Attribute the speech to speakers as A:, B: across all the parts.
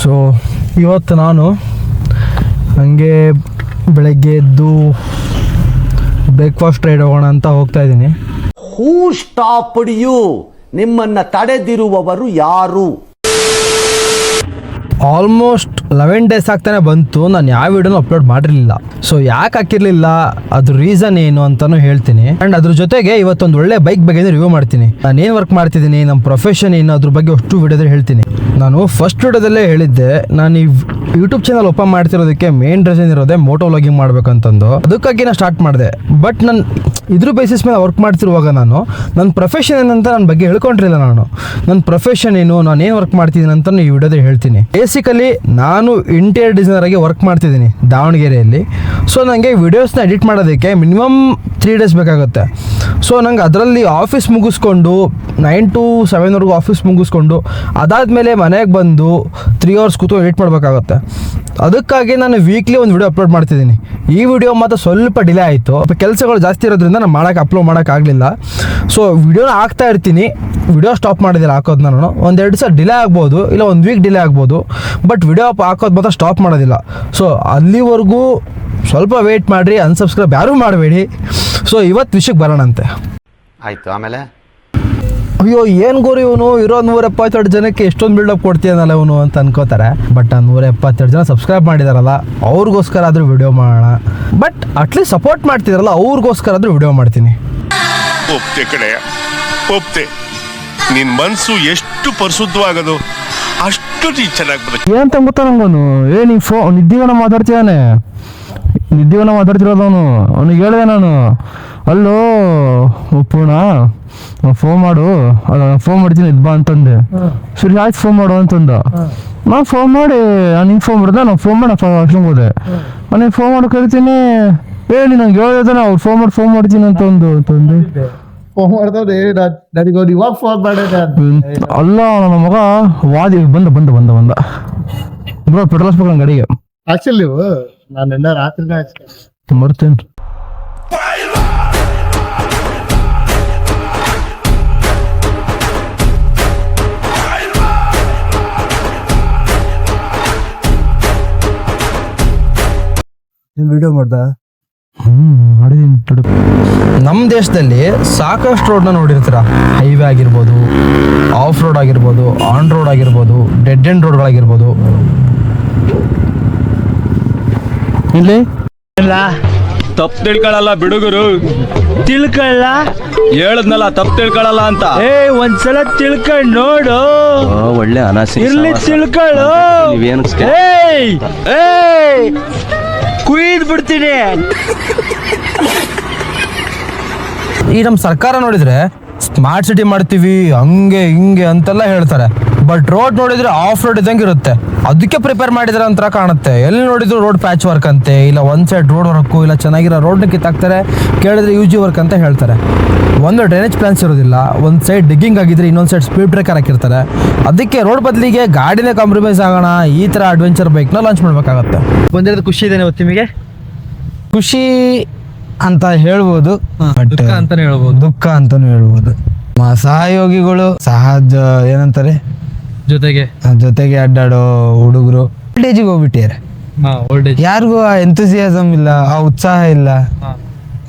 A: So ಇವತ್ತು ನಾನು ಹಂಗೆ ಬೆಳಗ್ಗೆ ಎದ್ದು ಬ್ರೇಕ್ಫಾಸ್ಟ್ ರೈಡ್ ಹೋಗೋಣ ಅಂತ ಹೋಗ್ತಾ ಇದ್ದೀನಿ.
B: ಹೂ ಸ್ಟಾಪ್ಡ್ ಯು? ನಿಮ್ಮನ್ನು ತಡೆದಿರುವವರು ಯಾರು?
A: ಆಲ್ಮೋಸ್ಟ್ 11 days ಆಗ್ತಾನೆ ಬಂತು, ನಾನು ಯಾವ ವಿಡಿಯೋನು ಅಪ್ಲೋಡ್ ಮಾಡಿರಲಿಲ್ಲ. ಸೊ ಯಾಕೆ ಹಾಕಿರಲಿಲ್ಲ, ಅದ್ರ ರೀಸನ್ ಏನು ಅಂತಲೂ ಹೇಳ್ತೀನಿ. ಆ್ಯಂಡ್ ಅದ್ರ ಜೊತೆಗೆ ಇವತ್ತೊಂದು ಒಳ್ಳೆ ಬೈಕ್ ಬಗ್ಗೆ ರಿವ್ಯೂ ಮಾಡ್ತೀನಿ. ನಾನು ಏನು ವರ್ಕ್ ಮಾಡ್ತಿದ್ದೀನಿ, ನಮ್ಮ ಪ್ರೊಫೆಷನ್ ಏನು, ಅದ್ರ ಬಗ್ಗೆ ಅಷ್ಟು ವಿಡಿಯೋದಲ್ಲಿ ಹೇಳ್ತೀನಿ. ನಾನು ಫಸ್ಟ್ ವಿಡಿಯೋದಲ್ಲೇ ಹೇಳಿದ್ದೆ, ನಾನು ಈ ಯೂಟ್ಯೂಬ್ ಚಾನಲ್ ಓಪನ್ ಮಾಡ್ತಿರೋದಕ್ಕೆ ಮೇನ್ ರೀಸನ್ ಇರೋದೇ ಮೋಟೋ ವ್ಲಾಗಿಂಗ್ ಮಾಡ್ಬೇಕಂತಂದು. ಅದಕ್ಕಾಗಿ ನಾನು ಸ್ಟಾರ್ಟ್ ಮಾಡಿದೆ. ಬಟ್ ನಾನು ಇದ್ರ ಬೇಸಿಸ್ ಮೇಲೆ ವರ್ಕ್ ಮಾಡ್ತಿರುವಾಗ ನನ್ನ ಪ್ರೊಫೆಷನ್ ಏನಂತ ನನ್ನ ಬಗ್ಗೆ ಹೇಳ್ಕೊಂಡಿರಲಿಲ್ಲ. ನನ್ನ ಪ್ರೊಫೆಷನ್ ಏನು, ನಾನು ಏನು ವರ್ಕ್ ಮಾಡ್ತಿದ್ದೀನಿ ಅಂತ ಈ ವಿಡಿಯೋದಲ್ಲಿ ಹೇಳ್ತೀನಿ. ಬೇಸಿಕಲಿ ನಾನು ಇಂಟೀರಿಯರ್ ಡಿಸೈನರ್ ಆಗಿ ವರ್ಕ್ ಮಾಡ್ತಿದ್ದೀನಿ ದಾವಣಗೆರೆಯಲ್ಲಿ. ಸೊ ನನಗೆ ವಿಡಿಯೋಸ್ನ ಎಡಿಟ್ ಮಾಡೋದಕ್ಕೆ ಮಿನಿಮಮ್ 3 days ಬೇಕಾಗುತ್ತೆ. ಸೊ ನಂಗೆ ಅದರಲ್ಲಿ ಆಫೀಸ್ ಮುಗಿಸ್ಕೊಂಡು 9 to 7 ಆಫೀಸ್ ಮುಗಿಸ್ಕೊಂಡು ಅದಾದಮೇಲೆ ಮನೆಗೆ ಬಂದು 3 hours ಕೂತ್ಕೊಂಡು ಎಡಿಟ್ ಮಾಡಬೇಕಾಗುತ್ತೆ. ಅದಕ್ಕಾಗಿ ನಾನು ವೀಕ್ಲಿ ಒಂದು ವಿಡಿಯೋ ಅಪ್ಲೋಡ್ ಮಾಡ್ತಿದ್ದೀನಿ. ಈ ವಿಡಿಯೋ ಮಾತ್ರ ಸ್ವಲ್ಪ ಡಿಲೇ ಆಯಿತು, ಕೆಲಸಗಳು ಜಾಸ್ತಿ ಇರೋದ್ರಿಂದ ನಾನು ಅಪ್ಲೋಡ್ ಮಾಡೋಕ್ಕಾಗಲಿಲ್ಲ. ಸೊ ವಿಡಿಯೋನ ಹಾಕ್ತಾ ಇರ್ತೀನಿ, ವಿಡಿಯೋ ಸ್ಟಾಪ್ ಮಾಡಿದಿಲ್ಲ ಹಾಕೋದು. ನಾನು 1-2 ದಿವಸ ಡಿಲೇ ಆಗ್ಬೋದು, ಇಲ್ಲ 1 week ಡಿಲೇ ಆಗ್ಬೋದು, ಬಟ್ ವಿಡಿಯೋ ಹಾಕೋದು ಮಾತ್ರ ಸ್ಟಾಪ್ ಮಾಡೋದಿಲ್ಲ. ಸೊ ಅಲ್ಲಿವರೆಗೂ ಸ್ವಲ್ಪ ವೆಯ್ಟ್ ಮಾಡಿರಿ, ಅನ್ಸಬ್ಸ್ಕ್ರೈಬ್ ಯಾರೂ ಮಾಡಬೇಡಿ. ಸೊ ಇವತ್ತು ವಿಷಯಕ್ಕೆ ಬರೋಣಂತೆ.
B: ಆಯಿತು, ಆಮೇಲೆ
A: ಅಯ್ಯೋ ಏನು ಗೋರು ಇವನು ಇರೋ 172 ಜನಕ್ಕೆ ಎಷ್ಟೊಂದು ಬಿಲ್ಡಪ್ ಕೊಡ್ತೀಯನಲ್ಲ ಇವನು ಅಂತ ಅನ್ಕೋತಾರೆ. ಬಟ್ 172 ಜನ ಸಬ್ಸ್ಕ್ರೈಬ್ ಮಾಡಿದಾರಲ್ಲ, ಅವ್ರಿಗೋಸ್ಕರ ಆದರೂ ವಿಡಿಯೋ ಮಾಡೋಣ. ಬಟ್ ಅಟ್ಲೀಸ್ಟ್ ಸಪೋರ್ಟ್ ಮಾಡ್ತಿದಾರಲ್ಲ, ಅವ್ರಿಗೋಸ್ಕರ ಆದರೂ ವಿಡಿಯೋ ಮಾಡ್ತೀನಿ.
C: ಒಪ್ತೆ ಕಡೆ ಒಪ್ತೆ, ನಿನ್ ಮನ್ಸು ಎಷ್ಟು ಪರಿಶುದ್ಧವಾಗದು ಅಷ್ಟು ಚೆನ್ನಾಗಿ ಬರುತ್ತೆ.
A: ಏನಂತ ಗೊತ್ತಾ ನಂಗವನು, ನೀ ನಿದ್ದಿಗನ ಮಾತಾಡ್ತಿದ್ದಾನೆ, ನಿದ್ದಿಗನ ಮಾತಾಡ್ತಿರೋದವನು. ಅವನಿಗೆ ಹೇಳಿದೆ ನಾನು, ಅಲ್ಲೋ ಪೂರ್ಣ ಫೋನ್ ಮಾಡು, ಫೋನ್ ಮಾಡ್ತೀನಿ ಇದ್ ಬಾ ಅಂತಂದೆ. ಸರಿ ಆಯ್ತು ಫೋನ್ ಮಾಡು ಅಂತಂದ. ನಾನು ಫೋನ್ ಮಾಡಿ ನಿಂಗೆ ಫೋನ್ ಮಾಡಿದೆ, ನಾನು ಫೋನ್ ಮಾಡಿ ಅಷ್ಟೊಂದು ಹೋದೆ. ನೀನು ಫೋನ್ ಮಾಡೋಕೆ ಹೇಳ್ತೀನಿ, ಹೇಳಿ ನಂಗೆ ಹೇಳಿದಾನೆ ಅವ್ರು ಫೋನ್ ಮಾಡ್ತೀನಿ ಅಂತಂದು ಅಲ್ಲ ನನ್ನ ಮಗ ವಾದಿ ಬಂದ ಬ್ರೋ ಪೆಟ್ರೋಲ್ ಹಾಕ್ಬೇಕು ನನ್ನ ಗಾಡಿಗೆ.
D: ಆಕ್ಚುಲಿ ನಾನು ರಾತ್ರಿ
A: ಮರ್ತೇನೆ. ವಿಡಿಯೋ ಮಾಡ್ದ ನಮ್ಮ ದೇಶದಲ್ಲಿ ಸಾಕಷ್ಟು ರೋಡ್ನ ನೋಡಿರ್ತೀರ. ಹೈವೇ ಆಗಿರ್ಬೋದು, ಆಫ್ ರೋಡ್ ಆಗಿರ್ಬೋದು, ಆನ್ ರೋಡ್ ಆಗಿರ್ಬೋದು, ಡೆಡ್ ಎಂಡ್ ರೋಡ್ಗಳಾಗಿರ್ಬೋದು. ಇಲ್ಲಿ
E: ತಪ್ಪು ತಿಳ್ಕೊಳ್ಳಲ್ಲ ಬಿಡುಗರು, ತಿಳ್ಕೊಳ್ಳ ಹೇಳದ್ನಲ್ಲ ತಪ್ಪು ತಿಳ್ಕೊಳ್ಳಲ್ಲ ಅಂತ. ಒಂದ್ಸಲ ತಿಳ್ಕೊಂಡ್ ನೋಡು,
F: ಒಳ್ಳೆ ಅನಾಸಿ
E: ಇರ್ಲಿ ತಿಳ್ಕೊಳ್ಳು. ಕುಯ್ದು ಬಿಡ್ತೀನಿ.
A: ಈ ನಮ್ಮ ಸರ್ಕಾರ ನೋಡಿದ್ರೆ ಸ್ಮಾರ್ಟ್ ಸಿಟಿ ಮಾಡ್ತೀವಿ ಹಂಗೆ ಹಿಂಗೆ ಅಂತೆಲ್ಲ ಹೇಳ್ತಾರೆ. ಬಟ್ ರೋಡ್ ನೋಡಿದ್ರೆ ಆಫ್ ರೋಡ್ ಇದ್ದಂಗೆ ಇರುತ್ತೆ. ಅದಕ್ಕೆ ಪ್ರಿಪೇರ್ ಮಾಡಿದ್ರೆ ಅಂತ ಕಾಣುತ್ತೆ. ಎಲ್ಲಿ ನೋಡಿದ್ರು ರೋಡ್ ಪ್ಯಾಚ್ ವರ್ಕ್ ಅಂತೆ, ಇಲ್ಲ ಒಂದ್ ಸೈಡ್ ರೋಡ್ ವರ್ಕು, ಇಲ್ಲ ಚೆನ್ನಾಗಿರೋ ರೋಡ್ನ ಕಿತ್ತಾಕ್ತಾರೆ, ಕೇಳಿದ್ರೆ UG ವರ್ಕ್ ಅಂತ ಹೇಳ್ತಾರೆ. ಒಂದು ಡ್ರೈನೇಜ್ ಪ್ಲಾನ್ಸ್ ಇರೋದಿಲ್ಲ, ಒಂದು ಸೈಡ್ ಡಿಗ್ಗಿಂಗ್ ಆಗಿದ್ರೆ ಇನ್ನೊಂದು ಸೈಡ್ ಸ್ಪೀಡ್ ಬ್ರೇಕರ್ ಹಾಕಿರ್ತಾರೆ. ಅದಕ್ಕೆ ರೋಡ್ ಬದಲಿಗೆ ಗಾಡಿನೇ ಕಾಂಪ್ರಮೈಸ್ ಆಗೋಣ, ಈ ಥರ ಅಡ್ವೆಂಚರ್ ಬೈಕ್ನ ಲಾಂಚ್ ಮಾಡಬೇಕಾಗತ್ತೆ. ಬಂದಿರೋದು ಖುಷಿ ಇದೆ ಇವತ್ತು ನಿಮಗೆ? ಖುಷಿ ಅಂತ ಹೇಳ್ಬೋದು, ದುಃಖ ಅಂತಾನೆ ಹೇಳ್ಬೋದು. ಸಹಯೋಗಿಗಳು ಸಹಜ ಏನಂತಾರೆ, ಜೊತೆಗೆ ಅಡ್ಡಾಡೋ ಹುಡುಗರು ಓಲ್ಡೇಜಿಗೆ ಹೋಗ್ಬಿಟ್ಟಿದ್ದಾರೆ. ಯಾರಿಗೂ ಆ ಎಂಥೂಸಿಯಾಸಮ್ ಇಲ್ಲ, ಆ ಉತ್ಸಾಹ ಇಲ್ಲ.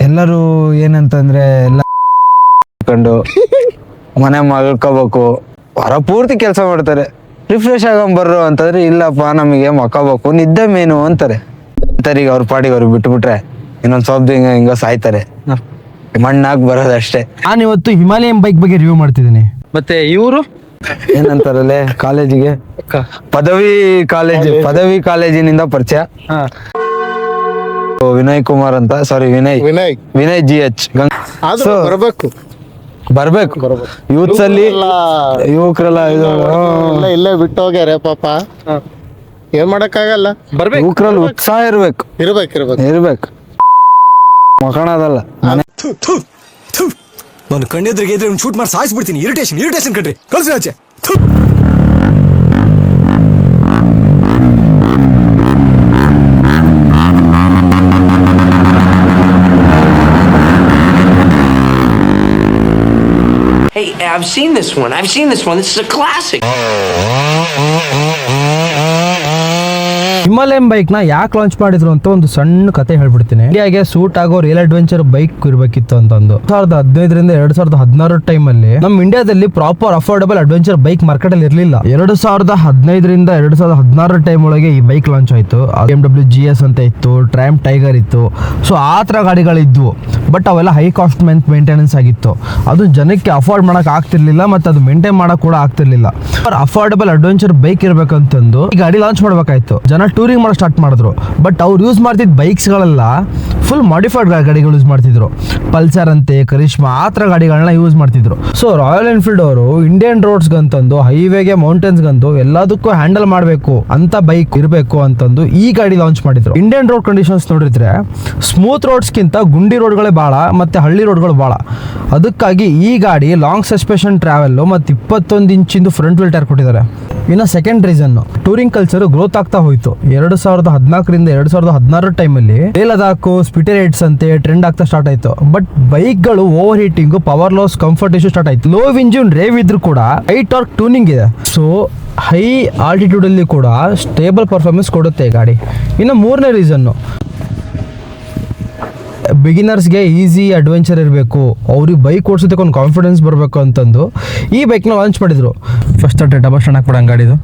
A: ಎಲ್ಲರೂ ಏನಂತಂದ್ರೆ ಎಲ್ಲ ಕಂಡು ಮನೆ ಮಲ್ಕೋಬೇಕು, ಹೊರ ಪೂರ್ತಿ ಕೆಲಸ ಮಾಡ್ತಾರೆ. ರಿಫ್ರೆಶ್ ಆಗಂಬರ್ರು ಅಂತಂದ್ರೆ ಇಲ್ಲಪ್ಪ ನಮಗೆ ಮಕ್ಕೋಬೇಕು, ನಿದ್ದೆ ಮೇನು ಅಂತಾರೆ. ಈಗ ಅವ್ರ ಪಾಡಿಗೆ ಅವ್ರಿಗೆ ಬಿಟ್ಬಿಟ್ರೆ ಇನ್ನೊಂದ್ ಸ್ವಲ್ಪ ಹಿಂಗ ಸಾಯ್ತಾರೆ, ಮಣ್ಣಾಗಿ ಬರೋದಷ್ಟೇ. ನಾನು ಇವತ್ತು ಹಿಮಾಲಯನ್ ಬೈಕ್ ಬಗ್ಗೆ ರಿವ್ಯೂ ಮಾಡ್ತಿದ್ದೀನಿ. ಮತ್ತೆ ಇವರು ಏನಂತಾರಲ್ಲೇ ಕಾಲೇಜಿಗೆ ಪದವಿ ಕಾಲೇಜಿನಿಂದ ಪರಿಚಯ. ವಿನಯ್ ಕುಮಾರ್ ಅಂತ, ಸಾರಿ ವಿನಯ್ GH ಬರ್ಬೇಕು. ಯೂತ್ಸ್ ಅಲ್ಲಿ ಯುವಕರೆಲ್ಲ
D: ಇಲ್ಲೇ ಬಿಟ್ಟು ಹೋಗ್ಯಾರೆ ಪಾಪ, ಏನ್ ಮಾಡಕ್ಕಾಗಲ್ಲ.
A: ಯುವಕರಲ್ಲಿ ಉತ್ಸಾಹ ಇರ್ಬೇಕು. ಮಕಣದಲ್ಲ
G: ನಾನು ಕಣ್ಣೆದ್ರಿಗೆ ಇದ್ರೆ ಶೂಟ್ ಮಾಡಿ ಸಾಯಿಸ್ಬಿಡ್ತೀನಿ. ಇರಿಟೇಷನ್ ಕಣ್ರಿ, ಕಳ್ಸಿ ಆಚೆ.
H: Hey, I've seen this one. This is a classic.
A: Himalayan bike ನ ಯಾಕೆ ಲಾಂಚ್ ಮಾಡಿದ್ರು ಅಂತ ಒಂದು ಸಣ್ಣ ಕತೆ ಹೇಳ್ಬಿಡ್ತೀನಿ. ಇಂಡಿಯಾಗೆ ಸೂಟ್ ಆಗೋ ರಿಯಲ್ ಅಡ್ವೆಂಚರ್ ಬೈಕ್ ಇರಬೇಕಿತ್ತು ಅಂತಂದು 2015ರಿಂದ 2016 ಟೈಮ್ ಅಲ್ಲಿ ನಮ್ಮ ಇಂಡಿಯಾದಲ್ಲಿ proper affordable adventure bike market ಅಲ್ಲಿ ಇರಲಿಲ್ಲ. 2015ರಿಂದ 2016 ಟೈಮ್ ಒಳಗೆ ಈ ಬೈಕ್ ಲಾಂಚ್ ಆಯ್ತು. BMW GS ಅಂತ ಇತ್ತು, ಟ್ರ್ಯಾಮ್ ಟೈಗರ್ ಇತ್ತು. ಸೊ ಆ ತರ ಗಾಡಿಗಳಿದ್ವು. ಬಟ್ ಅವೆಲ್ಲ ಹೈ ಕಾಸ್ಟ್ ಮೇಂಟೆನೆನ್ಸ್ ಆಗಿತ್ತು. ಅದು ಜನಕ್ಕೆ ಅಫೋರ್ಡ್ ಮಾಡಕ್ ಆಗ್ತಿರ್ಲಿಲ್ಲ, ಮತ್ತೆ ಅದು ಮೇಂಟೈನ್ ಮಾಡಕ್ ಕೂಡ ಆಗ್ತಿರ್ಲಿಲ್ಲ. ಅಫೋರ್ಡಬಲ್ ಅಡ್ವೆಂಚರ್ ಬೈಕ್ ಇರ್ಬೇಕಂತಂದು ಈ ಗಾಡಿ ಲಾಂಚ್ ಮಾಡ್ಬೇಕಾಯ್ತು. ಜನ ಟೂರಿಂಗ್ ಮಾಡಕ್ ಸ್ಟಾರ್ಟ್ ಮಾಡಿದ್ರು. ಬಟ್ ಅವ್ರು ಯೂಸ್ ಮಾಡ್ತಿದ್ದ ಬೈಕ್ಸ್ ಗಳೆಲ್ಲ ಫುಲ್ ಮಾಡಿಫೈಡ್ ಗಾಡಿಗಳು ಯೂಸ್ ಮಾಡ್ತಿದ್ರು. ಪಲ್ಸರ್ ಅಂತೆ, ಕರಿಷ್ಮಾ ಆ ತರ ಗಾಡಿಗಳನ್ನ ಯೂಸ್ ಮಾಡ್ತಿದ್ರು. ಸೊ ರಾಯಲ್ ಎನ್ಫೀಲ್ಡ್ ಅವರು ಇಂಡಿಯನ್ ರೋಡ್ಸ್ ಗಂತಂದು, ಹೈವೇಗೆ, ಮೌಂಟೇನ್ಸ್ ಗಂತು ಎಲ್ಲದಕ್ಕೂ ಹ್ಯಾಂಡಲ್ ಮಾಡಬೇಕು ಅಂತ ಬೈಕ್ ಇರಬೇಕು ಅಂತಂದು ಈ ಗಾಡಿ ಲಾಂಚ್ ಮಾಡಿದ್ರು. ಇಂಡಿಯನ್ ರೋಡ್ ಕಂಡೀಷನ್ಸ್ ನೋಡಿದ್ರೆ ಸ್ಮೂತ್ ರೋಡ್ಸ್ಗಿಂತ ಗುಂಡಿ ರೋಡ್ಗಳೇ ಭಾಳ ಮತ್ತೆ ಹಳ್ಳಿ ರೋಡ್ಗಳು ಭಾಳ. ಅದಕ್ಕಾಗಿ ಈ ಗಾಡಿ ಲಾಂಗ್ ಸಸ್ಪೆಷನ್ ಟ್ರಾವೆಲ್ ಮತ್ತು 21 ಇಂಚಿಂದು ಫ್ರಂಟ್ ವೀಲ್ ಟೈರ್ ಕೊಟ್ಟಿದ್ದಾರೆ. ಇನ್ನು second reason, touring culture growth ಆಗ್ತಾ ಹೋಯ್ತು. 2014ರಿಂದ 2016 ಟೈಮಲ್ಲಿ ಲೇ ಲದಾಖ್, ಸ್ಪಿಟಿರೈಡ್ಸ್ ಅಂತೆ ಟ್ರೆಂಡ್ ಆಗ್ತಾ ಸ್ಟಾರ್ಟ್ ಆಯ್ತು. ಬಟ್ ಬೈಕ್ಗಳು over heating, power loss, comfort issue start ಆಯ್ತು. ಲೋ ಇಂಜಿನ್ ರೇವ್ ಇದ್ರೂ ಕೂಡ ಹೈ ಟಾರ್ಕ್ ಟ್ಯೂನಿಂಗ್ ಇದೆ. ಸೊ ಹೈ ಆಲ್ಟಿಟ್ಯೂಡ್ ಅಲ್ಲಿ ಕೂಡ ಸ್ಟೇಬಲ್ ಪರ್ಫಾರ್ಮೆನ್ಸ್ ಕೊಡುತ್ತೆ ಈ ಗಾಡಿ. ಇನ್ನು ಮೂರನೇ ರೀಸನ್ನು, ಬಿಗಿನರ್ಸ್ಗೆ ಈಸಿ ಅಡ್ವೆಂಚರ್ ಇರಬೇಕು, ಅವ್ರಿಗೆ ಬೈಕ್ ಓಡಿಸೋದಕ್ಕೆ ಒಂದು ಕಾನ್ಫಿಡೆನ್ಸ್ ಬರಬೇಕು ಅಂತಂದು ಈ ಬೈಕ್ನ ಲಾಂಚ್ ಮಾಡಿದರು. ಫಸ್ಟ್ ಡಬಲ್ ಸ್ಟ್ಯಾಂಡ್ ಹಾಕ್ಬಿಡಂಗೆ ಗಾಡಿದು.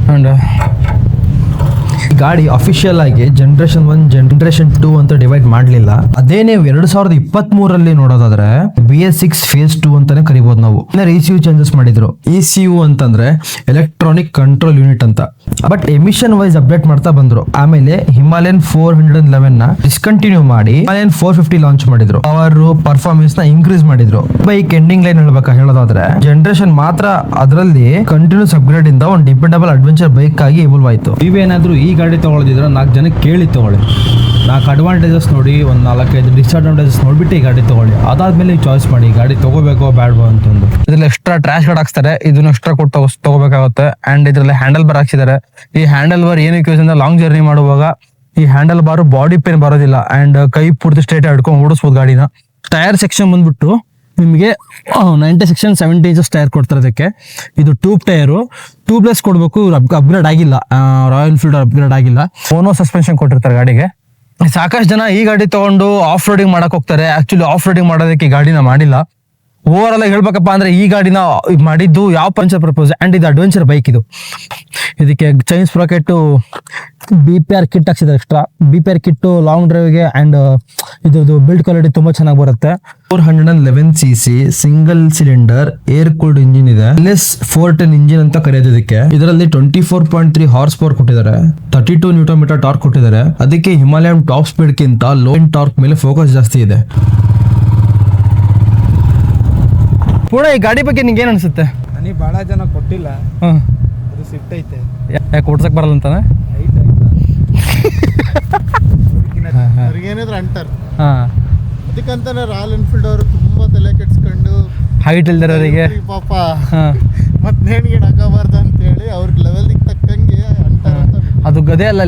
A: ಆ್ಯಂಡ್ ಗಾಡಿ ಅಫಿಷಿಯಲ್ ಆಗಿ ಜನರೇಷನ್ 1, ಜನರೇಷನ್ 2 ಅಂತ ಡಿವೈಡ್ ಮಾಡಲಿಲ್ಲ. ಅದೇ ನೀವು 2023ರಲ್ಲಿ ನೋಡೋದಾದ್ರೆ BS6 ಫೇಸ್ 2 ಅಂತಾನೆ ಕರಿಬಹುದು ನಾವು. ECU ಚೇಂಜಸ್ ಮಾಡಿದ್ರು. ECU ಅಂತಂದ್ರೆ ಎಲೆಕ್ಟ್ರಾನಿಕ್ ಕಂಟ್ರೋಲ್ ಯೂನಿಟ್ ಅಂತ. ಬಟ್ ಎಮಿಷನ್ ವೈಸ್ ಅಪ್ಡೇಟ್ ಮಾಡ್ತಾ ಬಂದ್ರು. ಆಮೇಲೆ ಹಿಮಾಲಯನ್ 411 ನ ಡಿಸ್ಕಂಟಿನ್ಯೂ ಮಾಡಿ ಹಿಮಾಲಯನ್ 450 ಲಾಂಚ್ ಮಾಡಿದ್ರು. ಪವರ್, ಪರ್ಫಾರ್ಮೆನ್ಸ್ ನ ಇನ್ಕ್ರೀಸ್ ಮಾಡಿದ್ರು. ಬೈಕ್ ಎಂಡಿಂಗ್ ಲೈನ್ ಹೇಳೋದಾದ್ರೆ ಜನರೇಷನ್ ಮಾತ್ರ ಅದರಲ್ಲಿ ಕಂಟಿನ್ಯೂಸ್ ಅಪ್ಗ್ರೇಡ್ ಇಂದ ಒಂದು ಡಿಪೆಂಡಬಲ್ ಅಡ್ವೆಂಚರ್ ಬೈಕ್ ಆಗಿ ಇವಾಲ್ವ್ ಆಯ್ತು. ನೀವೇನಾದ್ರೂ ಈ ಗಾಡಿ ತಗೊಳ್ಳೋದಿದ್ರೆ 4 ಜನಕ್ಕೆ ಕೇಳಿ ತಗೊಳ್ಳಿ. 4 ಅಡ್ವಾಂಟೇಜಸ್ ನೋಡಿ, ಒಂದು 4-5 ಡಿಸ್ಅಡ್ವಾಂಟೇಜಸ್ ನೋಡ್ಬಿಟ್ಟು ಈ ಗಾಡಿ ತಗೊಳ್ಳಿ. ಅದಾದ್ಮೇಲೆ ಚಾಯ್ಸ್ ಮಾಡಿ ಗಾಡಿ ತಗೋಬೇಕೋ ಬ್ಯಾಡ್ಬೋ ಅಂತಂದು. ಇದ್ರಲ್ಲಿ ಎಕ್ಸ್ಟ್ರಾ ಟ್ರಾಶ್ ಗಾರ್ಡ್ ಹಾಕ್ತಾರೆ, ಇದನ್ನ ಎಕ್ಸ್ಟ್ರಾ ಕೊಟ್ಟು ತಗೋಬೇಕಾಗುತ್ತೆ. ಅಂಡ್ ಇದ್ರಲ್ಲಿ ಹ್ಯಾಂಡಲ್ ಬಾರ್ ಹಾಕ್ಸಿದ್ದಾರೆ. ಈ ಹ್ಯಾಂಡಲ್ ಬಾರ್ ಏನಕ್ಕೆ ಯೂಸ್ ಅಂದ್ರೆ ಲಾಂಗ್ ಜರ್ನಿ ಮಾಡುವಾಗ ಈ ಹ್ಯಾಂಡಲ್ ಬಾರ್ ಬಾಡಿ ಪೇನ್ ಬರೋದಿಲ್ಲ. ಅಂಡ್ ಕೈ ಪೂರ್ತಿ ಸ್ಟ್ರೇಟ್ ಹಿಡ್ಕೊಂಡು ಓಡಿಸ್ಬೋದು ಗಾಡಿನ. ಟೈರ್ ಸೆಕ್ಷನ್ ಬಂದ್ಬಿಟ್ಟು ನಿಮಗೆ 90 ಸೆಕ್ಷನ್ 70 ಇಂಚಸ್ ಟೈರ್ ಕೊಡ್ತಾರೆ. ಅದಕ್ಕೆ ಇದು ಟ್ಯೂಬ್ ಟೈರು, ಟ್ಯೂಬ್ಲೆಸ್ ಕೊಡಬೇಕು. ಅಪ್ಗ್ರೇಡ್ ಆಗಿಲ್ಲ, ರಾಯಲ್ ಎನ್ಫೀಲ್ಡ್ ಅಪ್ಗ್ರೇಡ್ ಆಗಿಲ್ಲ. ಮೋನೋ ಸಸ್ಪೆನ್ಷನ್ ಕೊಟ್ಟಿರ್ತಾರೆ ಗಾಡಿಗೆ. ಸಾಕಷ್ಟು ಜನ ಈ ಗಾಡಿ ತಗೊಂಡು ಆಫ್ ರೋಡಿಂಗ್ ಮಾಡಕ್ ಹೋಗ್ತಾರೆ. ಆಕ್ಚುಲಿ ಆಫ್ ರೋಡಿಂಗ್ ಮಾಡೋದಕ್ಕೆ ಈ ಗಾಡಿನ ಮಾಡಿಲ್ಲ. ಓವರ್ ಆಲ್ ಹೇಳ್ಬೇಕಪ್ಪ ಅಂದ್ರೆ ಈ ಗಾಡಿನ ಮಾಡಿದ್ದು ಯಾವ ಪಂಚರ್ ಪ್ರಪೋಸ್. ಅಂಡ್ ಇದು ಅಡ್ವೆಂಚರ್ ಬೈಕ್. ಇದಕ್ಕೆ ಚೈನ್ ಸ್ಪ್ರಾಕೆಟ್, BPR ಕಿಟ್ ಹಾಕ್ಸಿದ್ದಾರೆ. ಎಕ್ಸ್ಟ್ರಾ BPR ಕಿಟ್ಟು ಲಾಂಗ್ ಡ್ರೈವ್ಗೆ. ಅಂಡ್ ಇದ್ರದ್ದು ಬಿಲ್ಡ್ ಕ್ವಾಲಿಟಿ ತುಂಬಾ ಚೆನ್ನಾಗಿ ಬರುತ್ತೆ. 411cc single cylinder air cooled engine ಇದೆ. LS410 ಇಂಜಿನ್ ಅಂತ ಕರೆಯೋದು ಇದಕ್ಕೆ. ಇದರಲ್ಲಿ 24.3 ಹಾರ್ಸ್ ಪವರ್ ಕೊಟ್ಟಿದ್ದಾರೆ, 32 ನ್ಯೂಟನ್ ಮೀಟರ್ ಟಾರ್ಕ್ ಕೊಟ್ಟಿದ್ದಾರೆ. ಅದಕ್ಕೆ ಹಿಮಾಲಯನ್ ಟಾಪ್ ಸ್ಪೀಡ್ ಗಿಂತ ಲೋ ಟಾರ್ಕ್ ಮೇಲೆ ಫೋಕಸ್ ಜಾಸ್ತಿ ಇದೆ. ಪೂರ್ಣ ಈ ಗಾಡಿ ಬಗ್ಗೆ ನಿಂಗೆ ಏನ್ ಅನ್ಸುತ್ತೆ?
F: ನನಗೆ ಭಾಳ ಜನ ಕೊಟ್ಟಿಲ್ಲ, ಅದು ಸಿಟ್ಟೈತೆ.
A: ಯಾಕೆ ಓಡ್ಸಕ್ ಬರಲ್ಲ ಅಂತಾನೆ?
D: ಅವ್ರಿಗೇನಿದ್ರು ಅಂಟಾರ. ಅದಕ್ಕಂತಾನೆ ರಾಯಲ್ ಎನ್ಫೀಲ್ಡ್ ಅವರು ತುಂಬಾ ತಲೆ ಕೆಡ್ಸ್ಕೊಂಡು
A: ಹೈಟ್ ಇಲ್ದಿರೋರಿಗೆ
D: ಪಾಪ ಮತ್ ನೇಣಿಗೆ ಹಾಕಬಾರ್ದು ಅಂತ ಹೇಳಿ ಅವ್ರಿಗೆ ಲೆವೆಲ್ಗೆ ತಕ್ಕಂಗೆ ಅಂಟಾರ.
A: ಅದು ಗದೆ ಅಲ್ಲ